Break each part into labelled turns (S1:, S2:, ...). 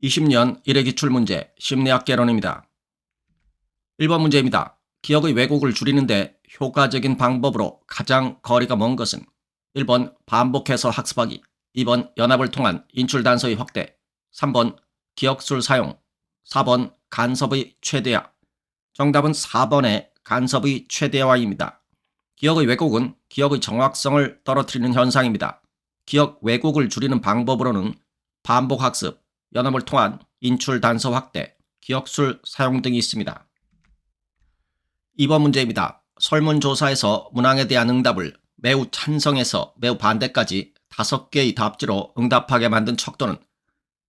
S1: 20년 1회 기출문제 심리학 개론입니다. 1번 문제입니다. 기억의 왜곡을 줄이는데 효과적인 방법으로 가장 거리가 먼 것은 1번 반복해서 학습하기, 2번 연합을 통한 인출 단서의 확대, 3번 기억술 사용, 4번 간섭의 최대화. 정답은 4번의 간섭의 최대화입니다. 기억의 왜곡은 기억의 정확성을 떨어뜨리는 현상입니다. 기억 왜곡을 줄이는 방법으로는 반복학습, 연합을 통한 인출 단서 확대, 기억술 사용 등이 있습니다. 2번 문제입니다. 설문조사에서 문항에 대한 응답을 매우 찬성에서 매우 반대까지 5개의 답지로 응답하게 만든 척도는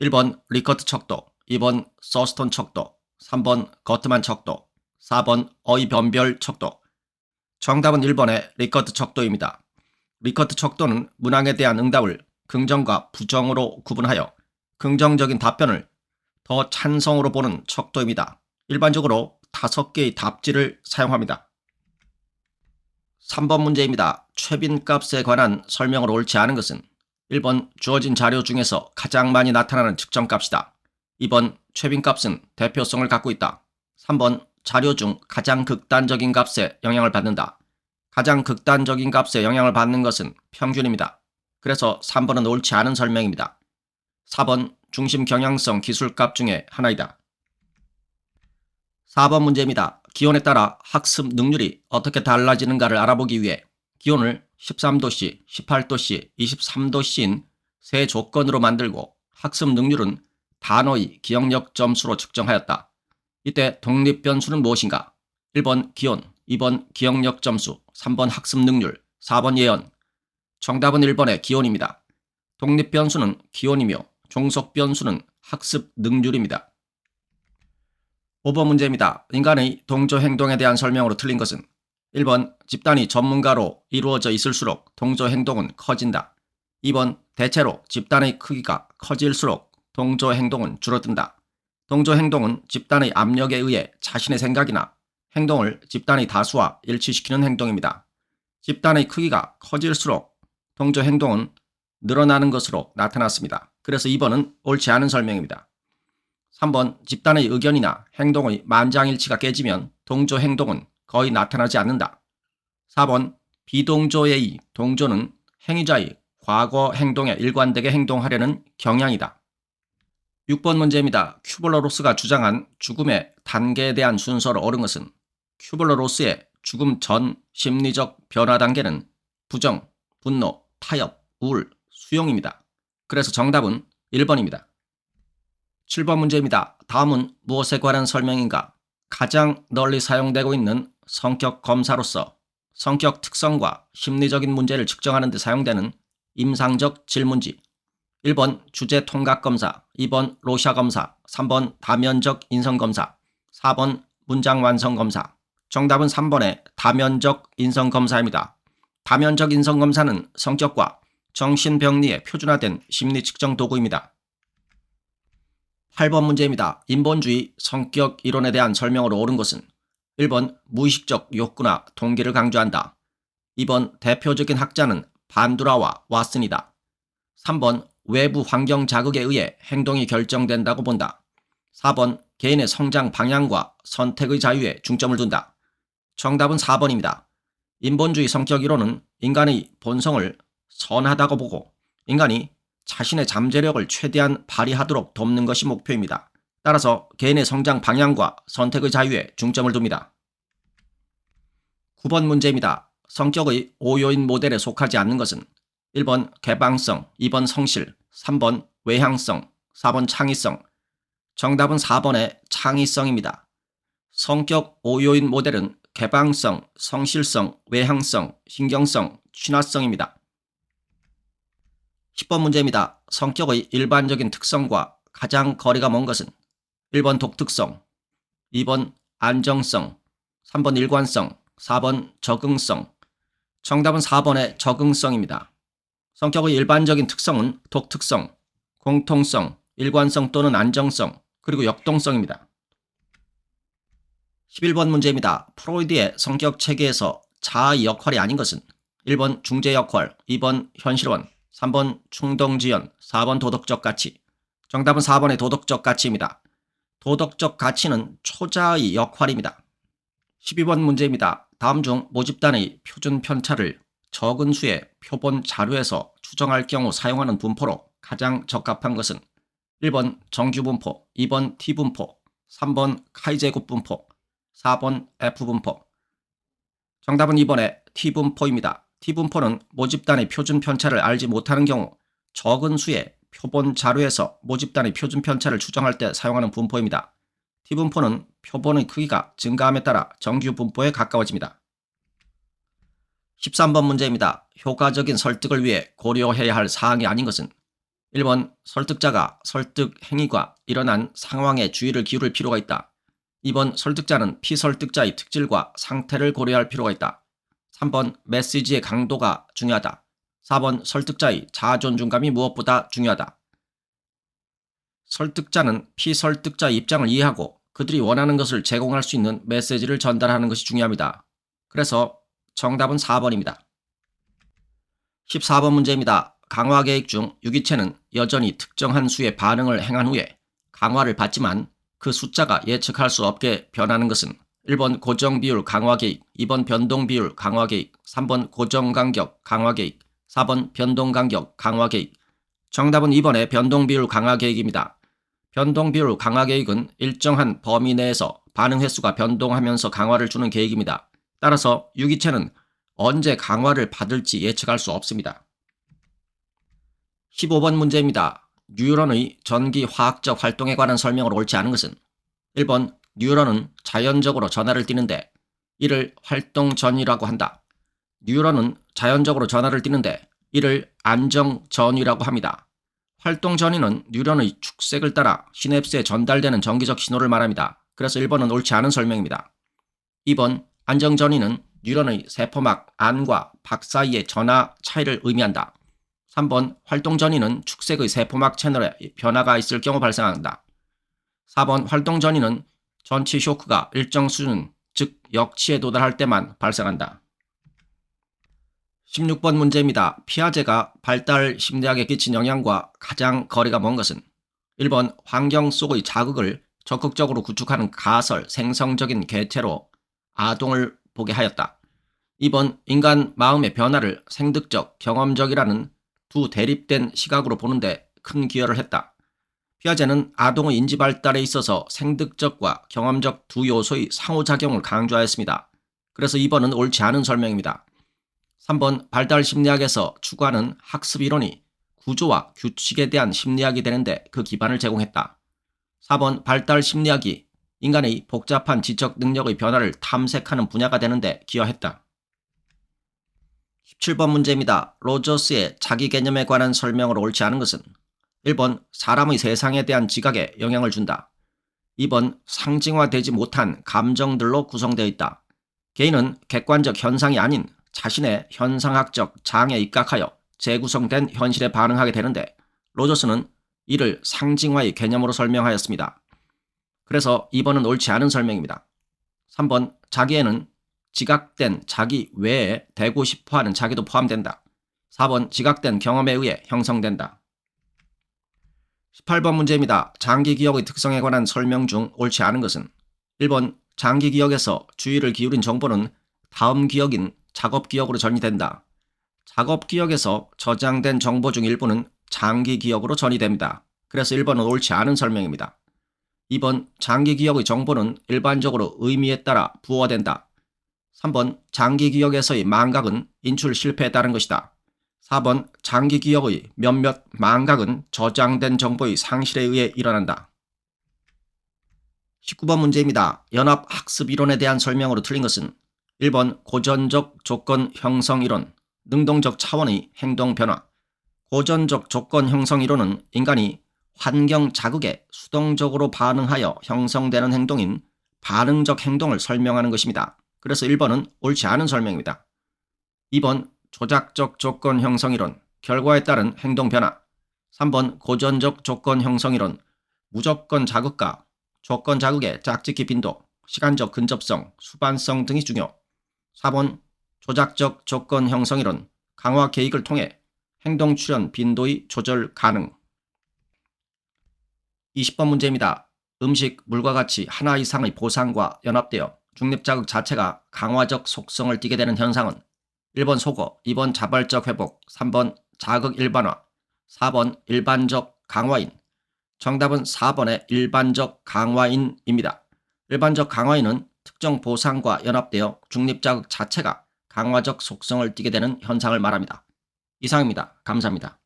S1: 1번 리커트 척도, 2번 서스턴 척도, 3번 거트만 척도, 4번 어이 변별 척도. 정답은 1번의 리커트 척도입니다. 리커트 척도는 문항에 대한 응답을 긍정과 부정으로 구분하여 긍정적인 답변을 더 찬성으로 보는 척도입니다. 일반적으로 5개의 답지를 사용합니다. 3번 문제입니다. 최빈값에 관한 설명을 옳지 않은 것은 1번 주어진 자료 중에서 가장 많이 나타나는 측정값이다. 2번 최빈값은 대표성을 갖고 있다. 3번 자료 중 가장 극단적인 값에 영향을 받는다. 가장 극단적인 값에 영향을 받는 것은 평균입니다. 그래서 3번은 옳지 않은 설명입니다. 4번 중심 경향성 기술값 중에 하나이다. 4번 문제입니다. 기온에 따라 학습 능률이 어떻게 달라지는가를 알아보기 위해 기온을 13도씨, 18도씨, 23도씨인 세 조건으로 만들고 학습 능률은 단어의 기억력 점수로 측정하였다. 이때 독립 변수는 무엇인가? 1번 기온, 2번 기억력 점수, 3번 학습 능률, 4번 예언. 정답은 1번의 기온입니다. 독립 변수는 기온이며 종속 변수는 학습 능률입니다. 5번 문제입니다. 인간의 동조 행동에 대한 설명으로 틀린 것은 1번 집단이 전문가로 이루어져 있을수록 동조 행동은 커진다. 2번 대체로 집단의 크기가 커질수록 동조 행동은 줄어든다. 동조 행동은 집단의 압력에 의해 자신의 생각이나 행동을 집단의 다수와 일치시키는 행동입니다. 집단의 크기가 커질수록 동조 행동은 늘어나는 것으로 나타났습니다. 그래서 2번은 옳지 않은 설명입니다. 3번 집단의 의견이나 행동의 만장일치가 깨지면 동조 행동은 거의 나타나지 않는다. 4번 비동조의 동조는 행위자의 과거 행동에 일관되게 행동하려는 경향이다. 6번 문제입니다. 큐블러-로스가 주장한 죽음의 단계에 대한 순서로 옳은 것은 큐블러-로스의 죽음 전 심리적 변화 단계는 부정, 분노, 타협, 우울, 수용입니다. 그래서 정답은 1번입니다. 7번 문제입니다. 다음은 무엇에 관한 설명인가? 가장 널리 사용되고 있는 성격 검사로서 성격 특성과 심리적인 문제를 측정하는 데 사용되는 임상적 질문지. 1번 주제 통각 검사, 2번 로샤 검사, 3번 다면적 인성 검사, 4번 문장 완성 검사. 정답은 3번의 다면적 인성 검사입니다. 다면적 인성 검사는 성격과 정신병리에 표준화된 심리 측정 도구입니다. 8번 문제입니다. 인본주의 성격 이론에 대한 설명으로 옳은 것은 1번 무의식적 욕구나 동기를 강조한다. 2번 대표적인 학자는 반두라와 왓슨이다. 3번 외부 환경 자극에 의해 행동이 결정된다고 본다. 4번 개인의 성장 방향과 선택의 자유에 중점을 둔다. 정답은 4번입니다. 인본주의 성격 이론은 인간의 본성을 선하다고 보고 인간이 자신의 잠재력을 최대한 발휘하도록 돕는 것이 목표입니다. 따라서 개인의 성장 방향과 선택의 자유에 중점을 둡니다. 9번 문제입니다. 성격의 5요인 모델에 속하지 않는 것은 1번 개방성, 2번 성실, 3번 외향성, 4번 창의성. 정답은 4번의 창의성입니다. 성격 5요인 모델은 개방성, 성실성, 외향성, 신경성, 친화성입니다. 10번 문제입니다. 성격의 일반적인 특성과 가장 거리가 먼 것은 1번 독특성, 2번 안정성, 3번 일관성, 4번 적응성. 정답은 4번의 적응성입니다. 성격의 일반적인 특성은 독특성, 공통성, 일관성 또는 안정성, 그리고 역동성입니다. 11번 문제입니다. 프로이드의 성격 체계에서 자아의 역할이 아닌 것은 1번 중재 역할, 2번 현실원, 3번 충동지연, 4번 도덕적 가치. 정답은 4번의 도덕적 가치입니다. 도덕적 가치는 초자의 역할입니다. 12번 문제입니다. 다음 중 모집단의 표준 편차를 적은 수의 표본 자료에서 추정할 경우 사용하는 분포로 가장 적합한 것은 1번 정규분포, 2번 T분포, 3번 카이제곱 분포, 4번 F분포. 정답은 2번의 T분포입니다. T분포는 모집단의 표준 편차를 알지 못하는 경우 적은 수의 표본 자료에서 모집단의 표준 편차를 추정할 때 사용하는 분포입니다. T분포는 표본의 크기가 증가함에 따라 정규분포에 가까워집니다. 13번 문제입니다. 효과적인 설득을 위해 고려해야 할 사항이 아닌 것은 1번 설득자가 설득 행위가 일어난 상황에 주의를 기울일 필요가 있다. 2번 설득자는 피설득자의 특질과 상태를 고려할 필요가 있다. 3번 메시지의 강도가 중요하다. 4번 설득자의 자존중감이 무엇보다 중요하다. 설득자는 피설득자의 입장을 이해하고 그들이 원하는 것을 제공할 수 있는 메시지를 전달하는 것이 중요합니다. 그래서 정답은 4번입니다. 14번 문제입니다. 강화 계획 중 유기체는 여전히 특정한 수의 반응을 행한 후에 강화를 받지만 그 숫자가 예측할 수 없게 변하는 것은 1번 고정비율 강화 계획, 2번 변동비율 강화 계획, 3번 고정간격 강화 계획, 4번 변동간격 강화 계획. 정답은 2번의 변동비율 강화 계획입니다. 변동비율 강화 계획은 일정한 범위 내에서 반응 횟수가 변동하면서 강화를 주는 계획입니다. 따라서 유기체는 언제 강화를 받을지 예측할 수 없습니다. 15번 문제입니다. 뉴런의 전기화학적 활동에 관한 설명으로 옳지 않은 것은 1번 뉴런은 자연적으로 전하를 띠는데 이를 활동전이라고 한다. 뉴런은 자연적으로 전하를 띠는데 이를 안정전이라고 합니다. 활동전이는 뉴런의 축색을 따라 시냅스에 전달되는 전기적 신호를 말합니다. 그래서 1번은 옳지 않은 설명입니다. 2번 안정전이는 뉴런의 세포막 안과 밖 사이의 전하 차이를 의미한다. 3번 활동전이는 축색의 세포막 채널에 변화가 있을 경우 발생한다. 4번 활동전이는 전치 쇼크가 일정 수준, 즉 역치에 도달할 때만 발생한다. 16번 문제입니다. 피아제가 발달 심리학에 끼친 영향과 가장 거리가 먼 것은 1번 환경 속의 자극을 적극적으로 구축하는 가설, 생성적인 개체로 아동을 보게 하였다. 2번 인간 마음의 변화를 생득적, 경험적이라는 두 대립된 시각으로 보는데 큰 기여를 했다. 피아제는 아동의 인지 발달에 있어서 생득적과 경험적 두 요소의 상호작용을 강조하였습니다. 그래서 2번은 옳지 않은 설명입니다. 3번 발달 심리학에서 추구하는 학습 이론이 구조와 규칙에 대한 심리학이 되는데 그 기반을 제공했다. 4번 발달 심리학이 인간의 복잡한 지적 능력의 변화를 탐색하는 분야가 되는데 기여했다. 17번 문제입니다. 로저스의 자기 개념에 관한 설명으로 옳지 않은 것은 1번 사람의 세상에 대한 지각에 영향을 준다. 2번 상징화되지 못한 감정들로 구성되어 있다. 개인은 객관적 현상이 아닌 자신의 현상학적 장에 입각하여 재구성된 현실에 반응하게 되는데 로저스는 이를 상징화의 개념으로 설명하였습니다. 그래서 2번은 옳지 않은 설명입니다. 3번 자기에는 지각된 자기 외에 되고 싶어하는 자기도 포함된다. 4번 지각된 경험에 의해 형성된다. 18번 문제입니다. 장기기억의 특성에 관한 설명 중 옳지 않은 것은 1번 장기기억에서 주의를 기울인 정보는 다음 기억인 작업기억으로 전이된다. 작업기억에서 저장된 정보 중 일부는 장기기억으로 전이됩니다. 그래서 1번은 옳지 않은 설명입니다. 2번 장기기억의 정보는 일반적으로 의미에 따라 부호화된다. 3번 장기기억에서의 망각은 인출 실패에 따른 것이다. 4번 장기기억의 몇몇 망각은 저장된 정보의 상실에 의해 일어난다. 19번 문제입니다. 연합학습이론에 대한 설명으로 틀린 것은 1번 고전적 조건 형성이론, 능동적 차원의 행동 변화. 고전적 조건 형성이론은 인간이 환경 자극에 수동적으로 반응하여 형성되는 행동인 반응적 행동을 설명하는 것입니다. 그래서 1번은 옳지 않은 설명입니다. 2번 조작적 조건 형성이론, 결과에 따른 행동 변화. 3번 고전적 조건 형성이론, 무조건 자극과 조건 자극의 짝짓기 빈도, 시간적 근접성, 수반성 등이 중요. 4번 조작적 조건 형성이론, 강화 계획을 통해 행동 출현 빈도의 조절 가능. 20번 문제입니다. 음식, 물과 같이 하나 이상의 보상과 연합되어 중립자극 자체가 강화적 속성을 띠게 되는 현상은 1번 소거, 2번 자발적 회복, 3번 자극 일반화, 4번 일반적 강화인. 정답은 4번의 일반적 강화인입니다. 일반적 강화인은 특정 보상과 연합되어 중립자극 자체가 강화적 속성을 띠게 되는 현상을 말합니다. 이상입니다. 감사합니다.